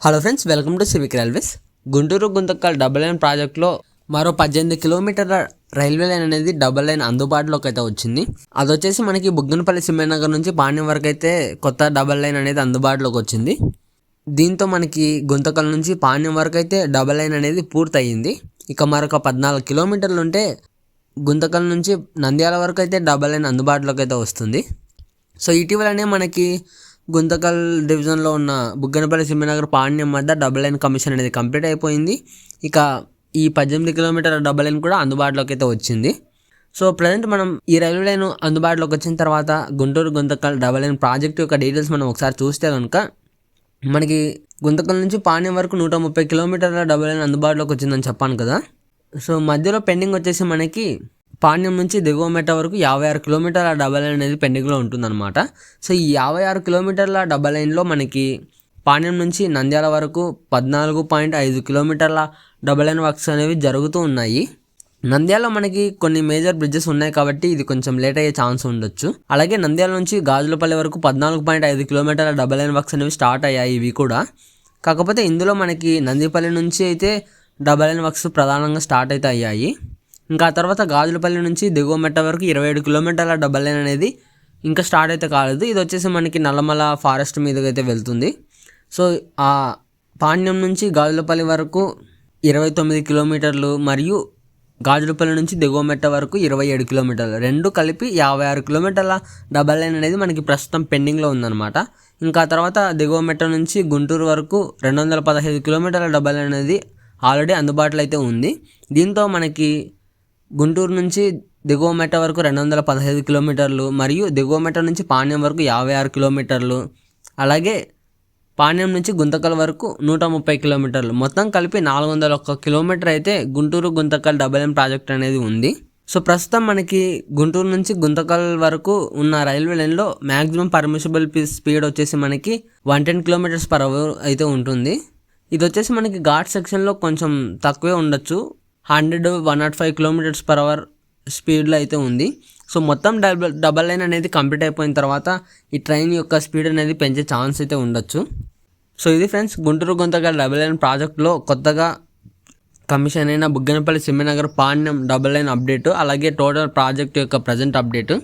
Hello friends, welcome to civic railways. Guntur Guntakal double line ప్రాజెక్టులో మరో 18 కిలోమీటర్ల రైల్వే లైన్ అనేది డబుల్ లైన్ అందుబాటులోకి అయితే వచ్చింది. అది వచ్చేసి మనకి బుగ్గనపల్లి సిమెంట్ నుంచి పాణ్యం వరకు అయితే కొత్త డబుల్ లైన్ అనేది అందుబాటులోకి వచ్చింది. దీంతో మనకి గుంతకల్ నుంచి పాణ్యం వరకు అయితే డబుల్ లైన్ అనేది పూర్తయింది. ఇక మరొక 14 కిలోమీటర్లు ఉంటే గుంతకల్ నుంచి నంద్యాల వరకు అయితే డబుల్ లైన్ అందుబాటులోకి అయితే వస్తుంది. సో ఇటీవలనే మనకి గుంతకల్ డివిజన్లో ఉన్న బుగ్గనపల్లి సింహనగర్ పాణ్యం మధ్య డబుల్ లైన్ కమిషన్ అనేది కంప్లీట్ అయిపోయింది. ఇక ఈ 18 కిలోమీటర్ల డబుల్ లైన్ కూడా అందుబాటులోకి అయితే వచ్చింది. సో ప్రజెంట్ మనం ఈ రైల్వే లైన్ అందుబాటులోకి వచ్చిన తర్వాత Guntur Guntakal double line project యొక్క డీటెయిల్స్ మనం ఒకసారి చూస్తే కనుక మనకి గుంతకల్ నుంచి పాణ్యం వరకు 130 కిలోమీటర్ల డబుల్ లైన్ అందుబాటులోకి వచ్చిందని చెప్పాను కదా. సో మధ్యలో పెండింగ్ వచ్చేసి మనకి పాణ్యం నుంచి దిగువ మెట్ట వరకు 56 కిలోమీటర్ల డబల్ లైన్ అనేది పెండింగ్లో ఉంటుందన్నమాట. సో ఈ 56 కిలోమీటర్ల డబల్ లైన్లో మనకి పాణ్యం నుంచి నంద్యాల వరకు 14.5 కిలోమీటర్ల డబల్ లైన్ వర్క్స్ అనేవి జరుగుతూ ఉన్నాయి. నంద్యాలలో మనకి కొన్ని మేజర్ బ్రిడ్జెస్ ఉన్నాయి కాబట్టి ఇది కొంచెం లేట్ అయ్యే ఛాన్స్ ఉండొచ్చు. అలాగే నంద్యాల నుంచి గాజులపల్లి వరకు 14.5 కిలోమీటర్ల డబల్ లైన్ వర్క్స్ అనేవి స్టార్ట్ అయ్యాయి ఇవి కూడా. కాకపోతే ఇందులో మనకి నందిపల్లి నుంచి అయితే డబల్ లైన్ వర్క్స్ ప్రధానంగా స్టార్ట్ అయితే అయ్యాయి. ఇంకా తర్వాత గాజులపల్లి నుంచి దిగువ మెట్ట వరకు 27 కిలోమీటర్ల డబల్ లైన్ అనేది ఇంకా స్టార్ట్ అయితే కాలేదు. ఇది వచ్చేసి మనకి నల్లమల ఫారెస్ట్ మీదకి అయితే వెళ్తుంది. సో ఆ పాణ్యం నుంచి గాజులపల్లి వరకు 29 కిలోమీటర్లు మరియు గాజులపల్లి నుంచి దిగువ మెట్ట వరకు 27 కిలోమీటర్లు, రెండు కలిపి 56 కిలోమీటర్ల డబల్ లైన్ అనేది మనకి ప్రస్తుతం పెండింగ్లో ఉందన్నమాట. ఇంకా తర్వాత దిగువ మెట్ట నుంచి గుంటూరు వరకు 215 కిలోమీటర్ల డబల్ లైన్ అనేది ఆల్రెడీ అందుబాటులో అయితే ఉంది. దీంతో మనకి గుంటూరు నుంచి దిగువ మెట్ట వరకు 215 కిలోమీటర్లు మరియు దిగువ మెట్ట నుంచి పాణ్యం వరకు 56 కిలోమీటర్లు, అలాగే పాణ్యం నుంచి గుంతకల్ వరకు 130 కిలోమీటర్లు, మొత్తం కలిపి 401 కిలోమీటర్ అయితే Guntur Guntakal double line project అనేది ఉంది. సో ప్రస్తుతం మనకి గుంటూరు నుంచి గుంతకల్ వరకు ఉన్న రైల్వే లైన్లో మ్యాక్సిమం పర్మిషబుల్ స్పీడ్ వచ్చేసి మనకి 110 కిలోమీటర్స్ పర్ అవర్ అయితే ఉంటుంది. ఇది వచ్చేసి మనకి ఘాట్ సెక్షన్లో కొంచెం తక్కువే ఉండొచ్చు, 105 కిలోమీటర్స్ పర్ అవర్ స్పీడ్లో అయితే ఉంది. సో మొత్తం డబల్ లైన్ అనేది కంప్లీట్ అయిపోయిన తర్వాత ఈ ట్రైన్ యొక్క స్పీడ్ అనేది పెంచే ఛాన్స్ అయితే ఉండొచ్చు. సో ఇది friends, Guntur Guntakal double line ప్రాజెక్ట్లో కొత్తగా కమిషన్ అయిన బుగ్గనపల్లి సింహనగర్ పాణ్యం డబల్ లైన్ అప్డేటు, అలాగే టోటల్ ప్రాజెక్ట్ యొక్క ప్రజెంట్ అప్డేటు.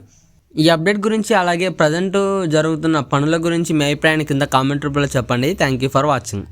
ఈ అప్డేట్ గురించి అలాగే ప్రజెంట్ జరుగుతున్న పనుల గురించి మీ అభిప్రాయాన్ని కింద కామెంట్ రూపంలో చెప్పండి. Thank you for watching.